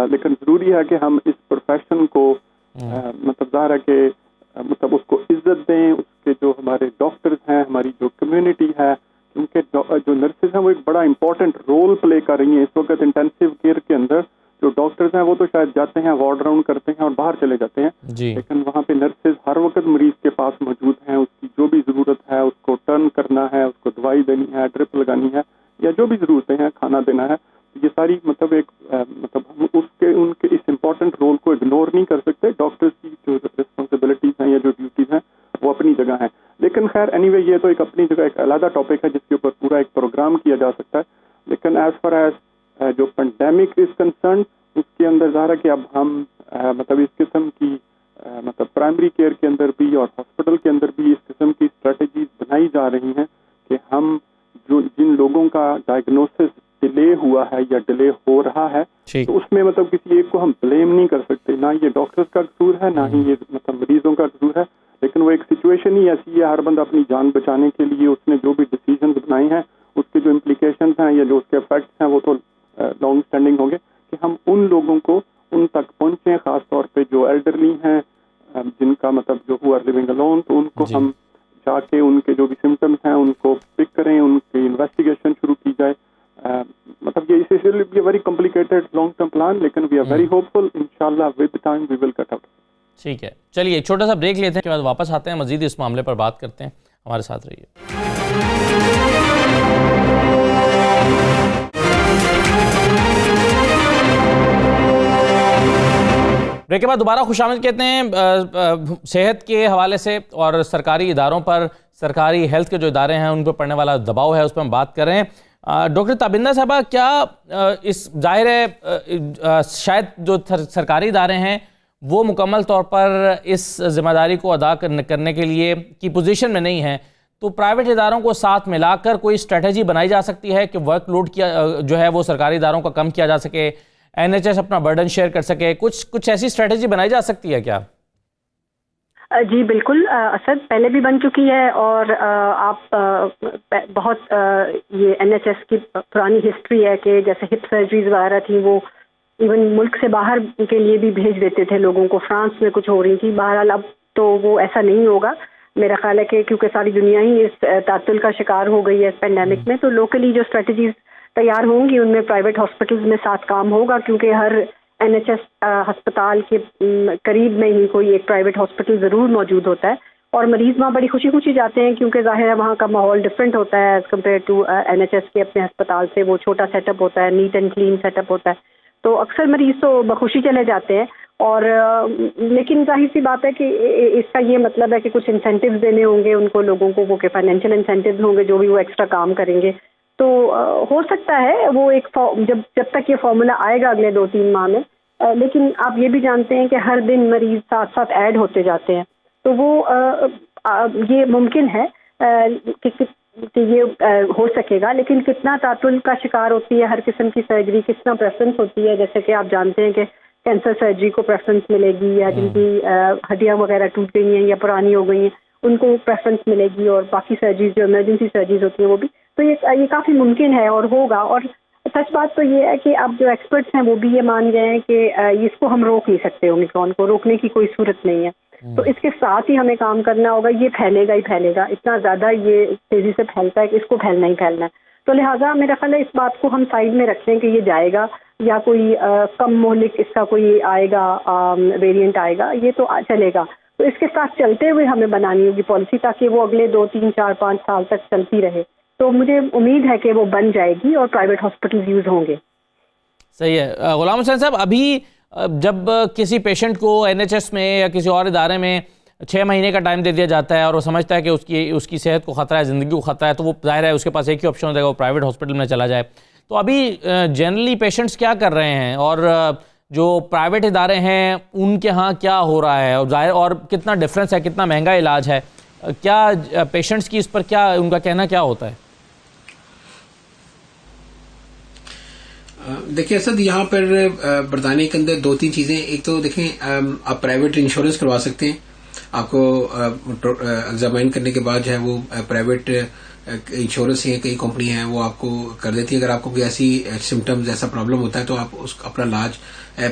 लेकिन जरूरी है कि हम इस प्रोफेशन को मतलब ज़ाहिर है कि मतलब उसको इज्जत दें। उसके जो हमारे डॉक्टर्स हैं, हमारी जो कम्युनिटी है, क्योंकि जो नर्सेज हैं वो एक बड़ा इंपॉर्टेंट रोल प्ले कर रही हैं इस वक्त इंटेंसिव केयर के अंदर। जो डॉक्टर्स हैं वो तो शायद जाते हैं, वार्ड राउंड करते हैं और बाहर चले जाते हैं, लेकिन वहाँ पे नर्सेज हर वक्त मरीज के पास मौजूद हैं। उसकी जो भी जरूरत है, उसको टर्न करना है, उसको दवाई देनी है, ड्रिप लगानी है, या जो भी जरूरतें हैं, खाना देना है, ये सारी मतलब एक मतलब हम उसके उनके इस इम्पोर्टेंट रोल को इग्नोर नहीं कर सकते। डॉक्टर्स की जो रिस्पॉन्सिबिलिटीज हैं या जो ड्यूटीज हैं वो अपनी जगह हैं, लेकिन खैर एनीवे ये तो एक अपनी जगह एक अलग टॉपिक है जिसके ऊपर पूरा एक प्रोग्राम किया जा सकता है। लेकिन एज फार एज जो पेंडेमिक इज कंसर्न, उसके अंदर ज़ाहिर है कि अब हम मतलब इस किस्म की मतलब प्राइमरी केयर के अंदर भी और हॉस्पिटल के अंदर भी इस किस्म की स्ट्रेटजीज बनाई जा रही हैं कि हम जो जिन लोगों का डायग्नोसिस डिले हुआ है या डिले हो रहा है, तो उसमें मतलब किसी एक को हम ब्लेम नहीं कर सकते, ना ये डॉक्टर्स का कसूर है, ना ही ये मतलब मरीजों का कसूर है। लेकिन वो एक सिचुएशन ही ऐसी है, हर बंदा अपनी जान बचाने के लिए उसने जो भी डिसीजन बनाए हैं उसके जो इम्प्लीकेशंस हैं या जो उसके इफेक्ट्स हैं वो तो लॉन्ग स्टैंडिंग होंगे, कि हम उन लोगों को उन तक पहुंचे, खास तौर पे जो एल्डरली हैं, जिनका मतलब जो हु आर लिविंग अलोन, तो उनको हम जाके उनके जो भी सिम्टम्स हैं उनको पिक करें, उनकी इन्वेस्टिगेशन शुरू की जाए। मतलब ये इसे very complicated long term plan, लेकिन वी आर वेरी होपफुल, इंशाल्लाह with time we will cut out. ठीक है, चलिए एक छोटा सा ब्रेक लेते हैं, उसके बाद वापस आते हैं, मजीद इस मामले पर बात करते हैं। हमारे साथ रहिए। ब्रेक के बाद दोबारा खुशामद कहते हैं सेहत के हवाले से और सरकारी इदारों पर, सरकारी हेल्थ के जो इदारे हैं उन पर पड़ने वाला दबाव है, उस पर हम बात कर रहे हैं। डॉक्टर ताबिंदा साहबा, क्या इस जाहिर है शायद जो सरकारी इदारे हैं वो मुकम्मल तौर पर इस जिम्मेदारी को अदा करने के लिए की पोजीशन में नहीं है, तो प्राइवेट इदारों को साथ मिलाकर कोई स्ट्रेटजी बनाई जा सकती है कि वर्कलोड किया जो है वो सरकारी इदारों का कम किया जा सके, एनएचएस अपना बर्डन शेयर कर सके, कुछ ऐसी स्ट्रेटजी बनाई जा सकती है क्या? जी बिल्कुल असद, पहले भी बन चुकी है और आप बहुत ये एनएचएस की पुरानी हिस्ट्री है कि जैसे हिप सर्जरीज वगैरह थी वो इवन मुल्क से बाहर के लिए भी भेज देते थे लोगों को, फ्रांस में कुछ हो रही थी। बहरहाल अब तो वो ऐसा नहीं होगा मेरा ख्याल है कि क्योंकि सारी दुनिया ही इस तातुल का शिकार हो गई है इस पेंडेमिक में, तो लोकली जो स्ट्रेटजीज तैयार होंगी उनमें प्राइवेट हॉस्पिटल्स में साथ काम होगा, क्योंकि हर एनएचएस अस्पताल के करीब में ही कोई एक प्राइवेट हॉस्पिटल ज़रूर मौजूद होता है और मरीज़ वहाँ बड़ी खुशी खुशी जाते हैं, क्योंकि ज़ाहिर है वहाँ का माहौल डिफरेंट होता है एज़ कम्पेयर टू एनएचएस के अपने अस्पताल से। वो छोटा सेटअप होता है, नीट एंड क्लीन सेटअप होता है, तो अक्सर मरीज़ तो बखुशी चले जाते हैं। और लेकिन जाहिर सी बात है कि इसका ये मतलब है कि कुछ इंसेंटिव्स देने होंगे उनको, लोगों को, वो के फाइनेंशियल इंसेंटिव्स होंगे जो भी वो एक्स्ट्रा काम करेंगे। तो हो सकता है वो एक जब तक ये फार्मूला आएगा अगले 2-3 माह में, लेकिन आप ये भी जानते हैं कि हर दिन मरीज साथ साथ ऐड होते जाते हैं, तो वो ये मुमकिन है कि ये हो सकेगा। लेकिन कितना तातुल का शिकार होती है हर किस्म की सर्जरी, कितना प्रेफरेंस होती है, जैसे कि आप जानते हैं कि कैंसर सर्जरी को प्रेफरेंस मिलेगी, या जिनकी हड्डियाँ वगैरह टूट गई हैं या पुरानी हो गई हैं उनको प्रेफरेंस मिलेगी, और बाकी सर्जरीज जो इमरजेंसी सर्जरीज होती हैं वो भी। तो ये काफ़ी मुमकिन है और होगा। और सच बात तो ये है कि अब जो एक्सपर्ट्स हैं वो भी ये मान गए हैं कि इसको हम रोक नहीं सकते, ओमिक्रॉन को रोकने की कोई सूरत नहीं है। तो इसके साथ ही हमें काम करना होगा, ये फैलेगा ही फैलेगा, इतना ज़्यादा ये तेज़ी से फैलता है कि इसको फैलना ही फैलना है। तो लिहाजा मेरा ख्याल है इस बात को हम साइड में रखते हैं कि ये जाएगा या कोई कम मोहलिक इसका कोई आएगा वेरिएंट आएगा, ये तो चलेगा। तो इसके साथ चलते हुए हमें बनानी होगी पॉलिसी ताकि वो अगले 2, 3, 4, 5 साल तक चलती रहे। तो मुझे उम्मीद है कि वो बन जाएगी और प्राइवेट हॉस्पिटल यूज़ होंगे। सही है। गुलाम हुसैन साहब, अभी जब किसी पेशेंट को एनएचएस में या किसी और इदारे में 6 महीने का टाइम दे दिया जाता है और वो समझता है कि उसकी सेहत को ख़तरा है, ज़िंदगी को ख़तरा है, तो वो जाहिर है उसके पास एक ही ऑप्शन होता है, वो प्राइवेट हॉस्पिटल में चला जाए। तो अभी जनरली पेशेंट्स क्या कर रहे हैं और जो प्राइवेट इदारे हैं उनके यहाँ क्या हो रहा है, और जाहिर और कितना डिफरेंस है, कितना महंगा इलाज है, क्या पेशेंट्स की इस पर क्या उनका कहना क्या होता है? देखिए सर, यहाँ पर बरतानिया के अंदर 2-3 चीज़ें। एक तो देखें, आप प्राइवेट इंश्योरेंस करवा सकते हैं। आपको एग्जामिन करने के बाद जो है वो प्राइवेट इंश्योरेंस है, कई कंपनी हैं वो आपको कर देती है। अगर आपको कोई ऐसी सिम्टम्स, ऐसा प्रॉब्लम होता है तो आप अपना इलाज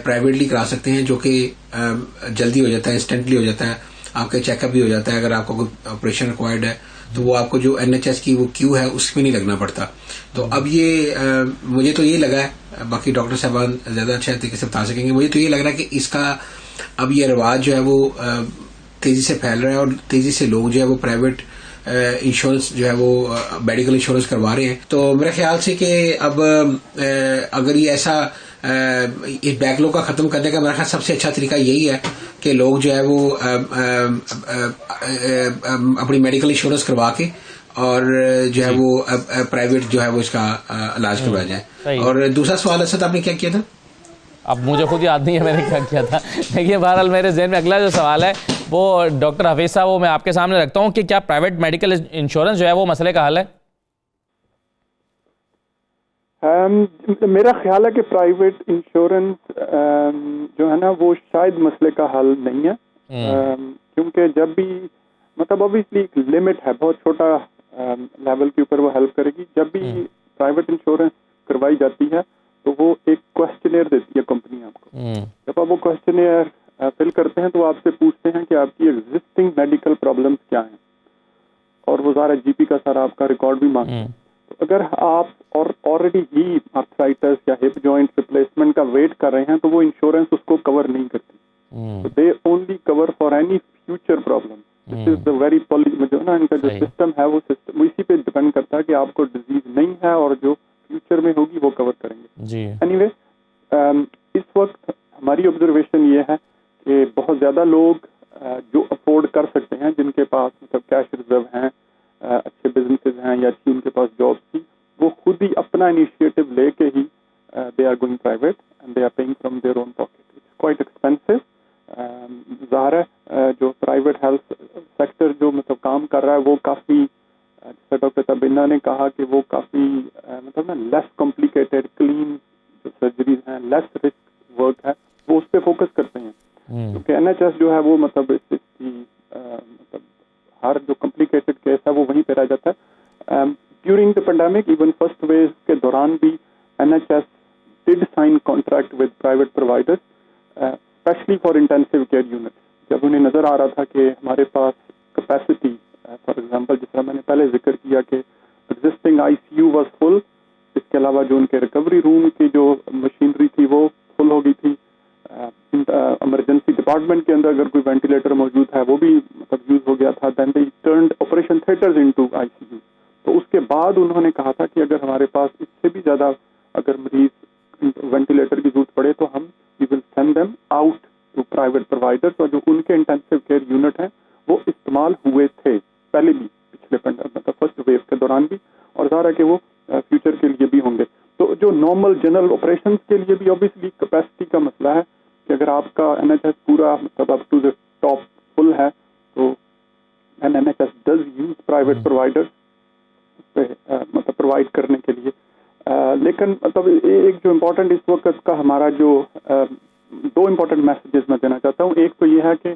प्राइवेटली करा सकते हैं, जो कि जल्दी हो जाता है, इंस्टेंटली हो जाता है, आपका चेकअप भी हो जाता है। अगर आपको कोई ऑपरेशन रिक्वायर्ड है तो वो आपको जो एनएचएस की वो क्यू है उसमें नहीं लगना पड़ता। तो अब ये मुझे तो ये लगा है, बाकी डॉक्टर साहबान ज्यादा अच्छे तरीके से बता सकेंगे, मुझे तो ये लग रहा है कि इसका अब ये रिवाज जो है वो तेजी से फैल रहा है और तेजी से लोग जो है वो प्राइवेट इंश्योरेंस जो है वो मेडिकल इंश्योरेंस करवा रहे हैं। तो मेरे ख्याल से कि अब अगर ये ऐसा इस बैकलॉग का खत्म करने का मेरा ख्याल सबसे अच्छा तरीका यही है कि लोग जो है वो अपनी मेडिकल इंश्योरेंस करवा के और जो है वो प्राइवेट जो है वो इसका इलाज करवाया जाए। और दूसरा सवाल असद आपने क्या किया था? अब मुझे खुद याद नहीं है मैंने क्या किया था। देखिए बहरहाल मेरे जहन में अगला जो सवाल है वो डॉक्टर हफीज साहब, वो मैं आपके सामने रखता हूँ कि क्या प्राइवेट मेडिकल इंश्योरेंस जो है वो मसले का हल है? मेरा ख्याल है कि प्राइवेट इंश्योरेंस जो है ना वो शायद मसले का हल नहीं है, क्योंकि जब भी मतलब ऑब्वियसली एक लिमिट है, बहुत छोटा लेवल के ऊपर वो हेल्प करेगी। जब भी प्राइवेट इंश्योरेंस करवाई जाती है तो वो एक क्वेश्चनेयर देती है कंपनी आपको। जब आप वो क्वेश्चनेयर फिल करते हैं तो आपसे पूछते हैं कि आपकी एग्जिस्टिंग मेडिकल प्रॉब्लम्स क्या हैं, और वो सारा जीपी का सारा आपका रिकॉर्ड भी मांगते हैं। तो अगर आप और ऑलरेडी ही आर्थराइटिस या हिप जॉइंट रिप्लेसमेंट का वेट कर रहे हैं तो वो इंश्योरेंस उसको कवर नहीं करती। तो they only cover for any future problem. This is the very जो ना इनका जो सिस्टम है वो सिस्टम इसी पे डिपेंड करता है कि आपको डिजीज नहीं है और जो फ्यूचर में होगी वो कवर करेंगे। एनीवे इस वक्त हमारी ऑब्जर्वेशन ये है कि बहुत ज़्यादा लोग जो अफोर्ड कर सकते हैं, जिनके पास मतलब कैश रिजर्व हैं, अच्छे बिजनेसेस हैं या अच्छी उनके पास जॉब्स थी, वो खुद ही अपना इनिशिएटिव लेके ही they are going private and they are paying from their own pocket. It's quite expensive. ज़ाहिर है जो प्राइवेट हेल्थ सेक्टर जो मतलब काम कर रहा है वो काफ़ी, जैसा डॉक्टर तबिंदा ने कहा कि वो काफ़ी मतलब ना लेस कॉम्प्लिकेटेड, क्लीन जो सर्जरीज हैं, लेस रिस्क वर्क है, वो उस पर फोकस करते हैं. क्योंकि NHS जो है वो मतलब इसकी मतलब हर जो कॉम्प्लिकेटेड केस है वो वहीं पे रह जाता है. During the pandemic, even first wave के दौरान भी NHS did sign contract with private providers, specially for intensive care unit. जब उन्हें नज़र आ रहा था कि हमारे पास कैपेसिटी, फॉर एग्जांपल जिस तरह मैंने पहले जिक्र किया कि एग्जिस्टिंग ICU वाज फुल, इसके अलावा जो उनके रिकवरी रूम की जो मशीनरी थी वो फुल हो गई थी. इमरजेंसी डिपार्टमेंट के अंदर अगर कोई वेंटिलेटर मौजूद है वो भी मतलब यूज हो गया था. Then they turned operation theatres into ICU. तो उसके बाद उन्होंने कहा था कि अगर हमारे पास इससे भी ज़्यादा अगर मरीज वेंटिलेटर की जरूरत पड़े तो हम we will send them out to private providers. और जो उनके इंटेंसिव केयर यूनिट हैं वो इस्तेमाल हुए थे पहले भी, पिछले मतलब फर्स्ट वेव के दौरान भी, और ज़ाहिर है कि वो फ्यूचर के लिए भी होंगे. तो जो नॉर्मल जनरल ऑपरेशन के लिए भी ऑब्वियसली कैपेसिटी का मसला है कि अगर आपका NHS पूरा मतलब up to the top full है तो NHS does use private providers मतलब प्रोवाइड करने के लिए. लेकिन मतलब एक जो इम्पोर्टेंट इस वक्त का हमारा जो दो इम्पोर्टेंट मैसेजेस मैं देना चाहता हूँ. एक तो ये है कि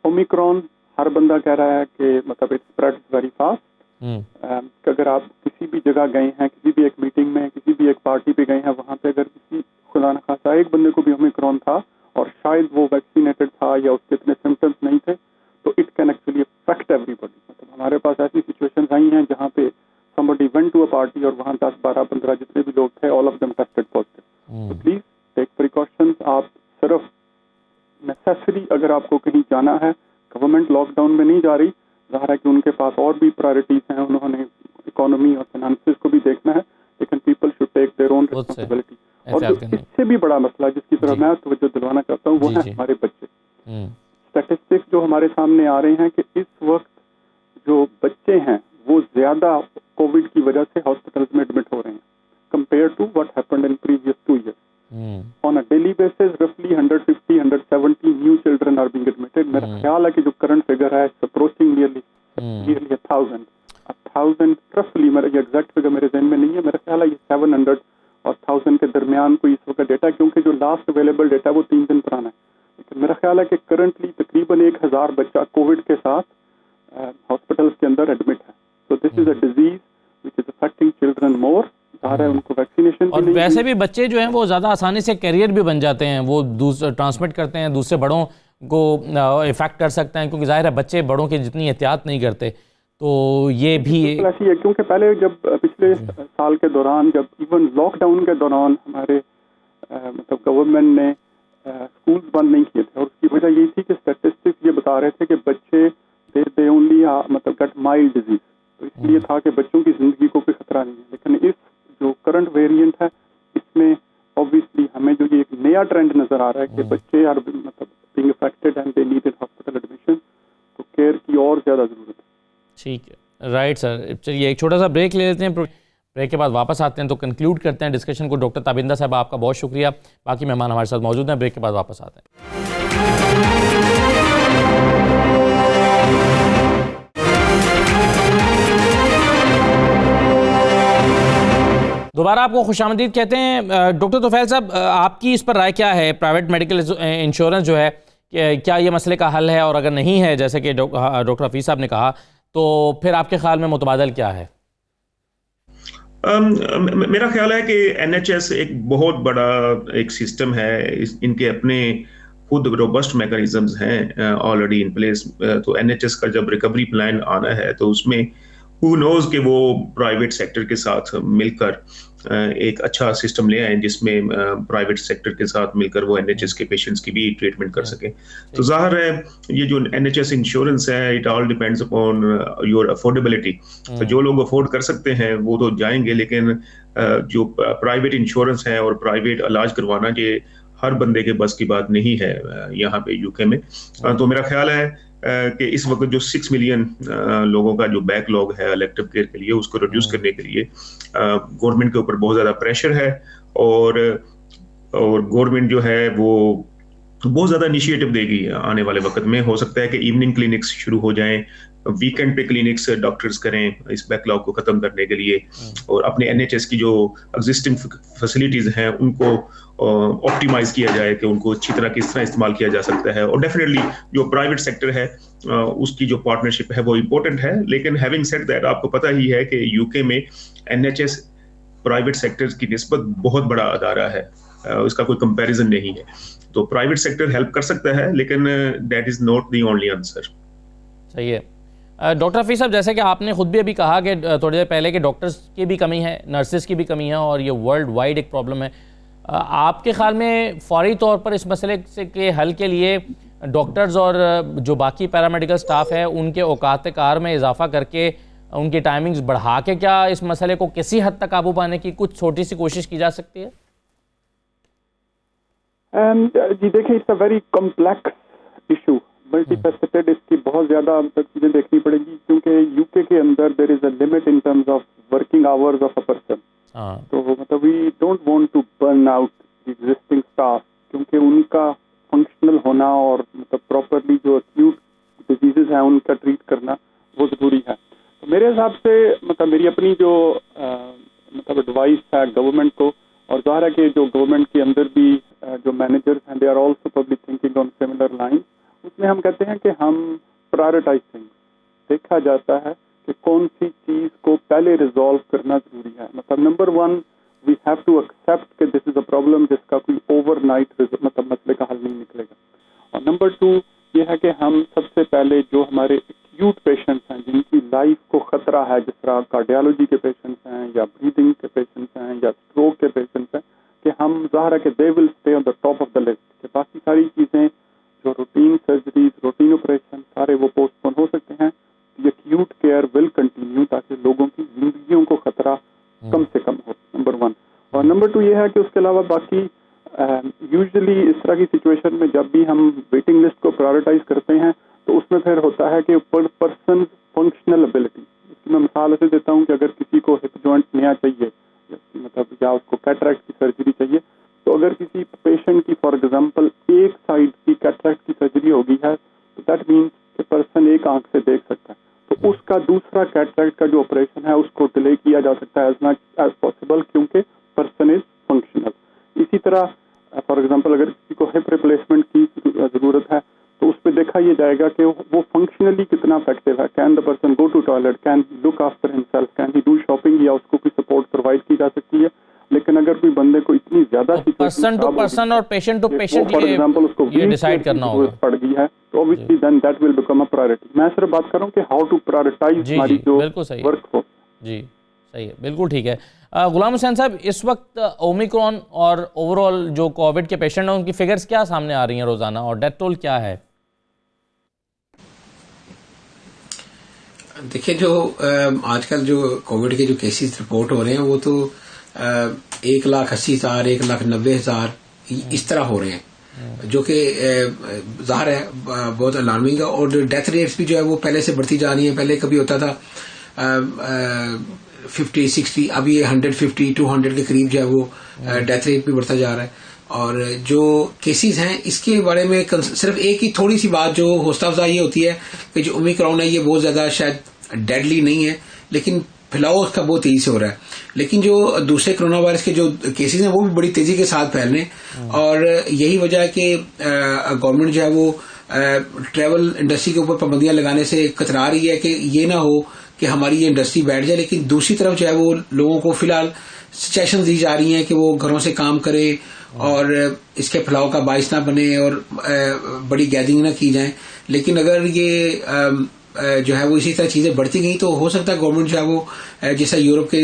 ओमिक्रॉन हर बंदा कह रहा है कि मतलब इट स्प्रेड्स वेरी फास्ट. कि अगर आप किसी भी जगह गए हैं, किसी भी एक मीटिंग में, किसी भी एक पार्टी पे गए हैं, वहाँ पे अगर किसी खुदा न खासा एक बंदे को भी ओमिक्रॉन था और शायद वो वैक्सीनेटेड था या उसके इतने सिम्टम्स नहीं थे, तो it can actually affect everybody. मतलब हमारे पास ऐसी सिचुएशंस आई हैं जहाँ पे somebody went to a party और वहाँ 10, 12, 15 जितने भी लोग थे, all of them tested positive. So please take precautions. आप सिर्फ नेसेसरी अगर आपको कहीं जाना है, गवर्नमेंट लॉकडाउन में नहीं जा रही, ज़ाहिर है कि उनके पास और भी प्रायोरिटीज हैं, उन्होंने इकोनॉमी और फाइनेंसेस को भी देखना है, लेकिन people should take their own responsibility. और जो इससे भी बड़ा मसला जिसकी तरफ मैं तवज्जो दिलवाना चाहता हूँ वो है हमारे बच्चे. स्टैटिस्टिक्स जो हमारे सामने आ रहे हैं कि इस वक्त जो बच्चे हैं वो ज्यादा कोविड की वजह से हॉस्पिटल्स में एडमिट हो रहे हैं compare to what happened in previous 2 years. On a daily basis रफली 150, 170 new children are being admitted. मेरा ख्याल है कि जो करंट फिगर है अप्रोचिंग नियरली 1000 रफली. मेरा ये एग्जैक्ट फिगर मेरे ज़हन में नहीं है, मेरा ख्याल है ये 700 और 1000 के दरमियान कोई इस वक्त डेटा, क्योंकि जो लास्ट अवेलेबल डेटा वो 3 दिन पुराना है. लेकिन मेरा ख्याल है कि करंटली तकरीबन 1000 बच्चा कोविड के साथ हॉस्पिटल्स के अंदर एडमिट है. So this is a disease which is affecting children more. उनको वैक्सीनेशन और वैसे भी बच्चे जो हैं वो ज़्यादा आसानी से कैरियर भी बन जाते हैं, वो ट्रांसमिट करते हैं, दूसरे बड़ों को इफेक्ट कर सकते हैं, क्योंकि जाहिर है बच्चे बड़ों की जितनी एहतियात नहीं करते. तो ये भी ऐसी है, क्योंकि पहले जब पिछले साल के दौरान जब इवन लॉकडाउन के दौरान हमारे मतलब गवर्नमेंट ने स्कूल्स बंद नहीं किए थे, और उसकी वजह यही थी कि स्टैटिस्टिक्स ये बता रहे थे कि बच्चे दे ओनली मतलब गेट माइल्ड डिजीज. तो इसलिए था कि बच्चों की जिंदगी को कोई खतरा नहीं है. लेकिन इस जो करंट वेरिएंट है इसमें ऑब्वियसली हमें जो ये एक नया ट्रेंड नजर आ रहा है कि बच्चे आर मतलब being affected and they need hospital admission, तो केयर की और ज्यादा जरूरत है. ठीक है, राइट सर. चलिए एक छोटा सा ब्रेक ले लेते हैं, ब्रेक के बाद वापस आते हैं तो कंक्लूड करते हैं डिस्कशन को. डॉक्टर ताबिंदा साहब आपका बहुत शुक्रिया. बाकी मेहमान हमारे साथ मौजूद हैं, ब्रेक के बाद वापस आते हैं. दोबारा आपको खुशामदीद कहते हैं. डॉक्टर तोफैल साहब, आपकी इस पर राय क्या है? प्राइवेट मेडिकल इंश्योरेंस जो है, क्या ये मसले का हल है, और अगर नहीं है जैसे कि डॉक्टर हफीज़ साहब ने कहा, तो फिर आपके ख्याल में मुतबादल क्या है? मेरा ख्याल है कि NHS एक बहुत बड़ा एक सिस्टम है, इनके अपने खुद रोबस्ट मैकेनिज्म्स हैं ऑलरेडी इन प्लेस. तो NHS का जब रिकवरी प्लान आना है तो उसमें हु नोज कि वो प्राइवेट सेक्टर के साथ मिलकर एक अच्छा सिस्टम ले आए जिसमें प्राइवेट सेक्टर के साथ मिलकर वो NHS के पेशेंट्स की भी ट्रीटमेंट कर सके. तो जाहिर है ये जो NHS इंश्योरेंस है, it all depends upon your affordability. तो जो लोग अफोर्ड कर सकते हैं वो तो जाएंगे, लेकिन जो प्राइवेट इंश्योरेंस है और प्राइवेट इलाज करवाना, ये हर बंदे के बस की बात नहीं है यहाँ पे यूके में। तो मेरा ख्याल है कि इस वक्त जो 6 मिलियन लोगों का जो बैकलॉग है इलेक्टिव केयर के लिए, उसको रिड्यूस करने के लिए गवर्नमेंट के ऊपर बहुत ज्यादा प्रेशर है, और गवर्नमेंट जो है वो बहुत ज्यादा इनिशिएटिव देगी आने वाले वक्त में। हो सकता है कि इवनिंग क्लिनिक्स शुरू हो जाएं, वीकेंड पे क्लिनिक्स डॉक्टर्स करें इस बैकलॉग को खत्म करने के लिए, और अपने एनएचएस की जो एग्जिस्टिंग फैसिलिटीज हैं उनको ऑप्टिमाइज किया जाए कि उनको अच्छी तरह किस तरह इस्तेमाल किया जा सकता है। और डेफिनेटली जो प्राइवेट सेक्टर है उसकी जो पार्टनरशिप है वो इम्पोर्टेंट है। लेकिन हैविंग सेड दैट, आपको पता ही है कि यूके में एनएचएस प्राइवेट सेक्टर की निस्बत बहुत बड़ा अदारा है, इसका कोई कंपैरिजन नहीं है। तो प्राइवेट सेक्टर हेल्प कर सकता है, लेकिन that is not the only answer. सही है। डॉक्टर हफीज साहब, जैसे कि आपने खुद भी अभी कहा कि थोड़ी देर पहले कि डॉक्टर्स की भी कमी है, नर्सेज की भी कमी है, और ये वर्ल्ड वाइड एक प्रॉब्लम है। आपके ख्याल में फौरी तौर पर इस मसले के हल के लिए डॉक्टर्स और जो बाकी पैरामेडिकल स्टाफ है उनके औकात कार में इजाफा करके उनकी टाइमिंग्स बढ़ा के क्या इस मसले को किसी हद तक काबू पाने की कुछ छोटी सी कोशिश की जा सकती है? जी देखिए, it's a very complex issue, multifaceted. इसकी बहुत ज्यादा चीजें देखनी पड़ेगी, क्योंकि यूके के अंदर there is a limit in terms of working hours of a person. तो मतलब we don't want to burn out the existing staff, क्योंकि उनका फंक्शनल होना और मतलब प्रॉपरली जो एक्यूट डिजीजेज हैं उनका ट्रीट करना वो जरूरी है। तो मेरे हिसाब से मतलब मेरी अपनी जो मतलब एडवाइस है गवर्नमेंट को, और ज़ाहिर है कि जो गवर्नमेंट के अंदर भी जो मैनेजर्स हैं they are also public thinking on similar line, उसमें हम कहते हैं कि हम प्रायोरिटाइज थिंग्स, देखा जाता है कि कौन सी चीज़ को पहले रिजॉल्व करना जरूरी है। मतलब number 1 we have to accept कि दिस इज अ प्रॉब्लम जिसका कोई ओवरनाइट मतलब मसले का हल नहीं निकलेगा। और नंबर 2 ये है कि हम सबसे पहले जो हमारे एक्यूट पेशेंट्स हैं जिनकी लाइफ को खतरा है, जिस तरह कार्डियोलॉजी के पेशेंट्स हैं या ब्रीदिंग के पेशेंट्स हैं या स्ट्रोक के पेशेंट्स हैं, कि हम ज़ाहिर है कि they will stay on the top of the list, कि बाकी सारी चीज़ें जो रूटीन सर्जरीज, रूटीन ऑपरेशन सारे वो पोस्टपोन हो सकते हैं। एक्यूट केयर विल कंटिन्यू ताकि लोगों की जिंदगियों को खतरा कम से कम हो, नंबर 1। और नंबर 2 ये है कि उसके अलावा बाकी यूजुअली इस तरह की सिचुएशन में जब भी हम वेटिंग लिस्ट को प्रायोरिटाइज करते हैं तो उसमें फिर होता है कि पर्सन फंक्शनल एबिलिटी। इसकी मैं मिसाल ऐसे देता हूँ कि अगर किसी को हिप जॉइंट नया चाहिए, मतलब या उसको कैटरैक्ट की सर्जरी चाहिए, तो अगर किसी पेशेंट की फॉर एग्जांपल एक साइड की कैटरैक्ट की सर्जरी हो गई है, तो दैट मीन्स कि पर्सन एक आंख से देख सकता है, तो उसका दूसरा कैटरैक्ट का जो ऑपरेशन है उसको डिले किया जा सकता है एज मच एज पॉसिबल, क्योंकि पर्सन इज फंक्शनल। इसी तरह फॉर एग्जांपल अगर किसी को हिप रिप्लेसमेंट की जरूरत है तो उस पर देखा यह जाएगा कि वो फंक्शनली कितना इफेक्टिव है। Can the person go to toilet, can look after himself, can he do shopping, या उसको कोई सपोर्ट प्रोवाइड की जा सकती है। लेकिन अगर कोई बंदे को इतनी ज्यादा पर्सन टू पर्सन और patient to patient for example उसको ये डिसाइड करना होगा पड़ गई है, तो obviously then that will become a priority. मैं सिर्फ बात कर रहा हूं कि हाउ टू प्रायोरिटाइज हमारी जो वर्कफोर्स। जी सही है, बिल्कुल ठीक है। गुलाम हुसैन साहब, इस वक्त ओमिक्रॉन और ओवरऑल जो कोविड के पेशेंट हैं उनकी फिगर्स क्या सामने आ रही हैं रोजाना, और डेथ टोल क्या है? देखिए, जो आजकल जो कोविड के जो केसेस रिपोर्ट हो रहे हैं वो तो 1,80,000 1,90,000 इस तरह हो रहे हैं, जो कि ज़ाहिर है बहुत अलार्मिंग है। और डेथ रेट्स भी जो है वो पहले से बढ़ती जा रही है। पहले कभी होता था 50-60, अब ये 150-200 के करीब जो है वो डेथ रेट भी बढ़ता जा रहा है। और जो केसेस हैं इसके बारे में सिर्फ एक ही थोड़ी सी बात जो हौसला अफजा ये होती है कि जो ओमिक्रॉन है ये बहुत ज्यादा शायद डेडली नहीं है, लेकिन फैलाव उसका बहुत तेजी से हो रहा है। लेकिन जो दूसरे कोरोना वायरस के जो केसेस हैं वो भी बड़ी तेजी के साथ फैल रहे हैं, और यही वजह है कि गवर्नमेंट जो है वो ट्रैवल इंडस्ट्री के ऊपर पाबंदियां लगाने से कतरा रही है कि ये ना हो कि हमारी ये इंडस्ट्री बैठ जाए। लेकिन दूसरी तरफ जो है वो लोगों को फिलहाल सजेशन दी जा रही हैं कि वो घरों से काम करें और इसके फैलाव का बाइस ना बने और बड़ी गैदरिंग ना की जाए। लेकिन अगर ये जो है वो इसी तरह चीजें बढ़ती गई तो हो सकता है गवर्नमेंट जो है वो जैसा यूरोप के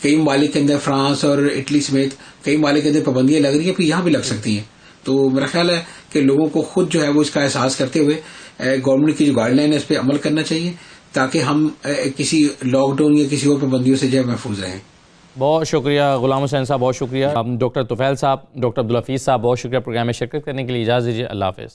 कई ममालिक के अंदर, फ्रांस और इटली समेत कई ममालिक के अंदर पाबंदियां लग रही है, फिर यहाँ भी लग सकती हैं। तो मेरा ख्याल है कि लोगों को खुद जो है वो इसका एहसास करते हुए गवर्नमेंट की जो गाइडलाइन है इस पर अमल करना चाहिए, ताकि हम किसी लॉकडाउन या किसी और पाबंदियों से जो है महफूज रहें। बहुत शुक्रिया गुलाम हुसैन साहब, बहुत शुक्रिया डॉक्टर तुफैल साहब, डॉक्टर अब्दुल हफीज़ साहब, बहुत शुक्रिया प्रोग्राम में शिरकत करने के लिए। इजाज़त दीजिए, अल्लाह हाफ़िज़।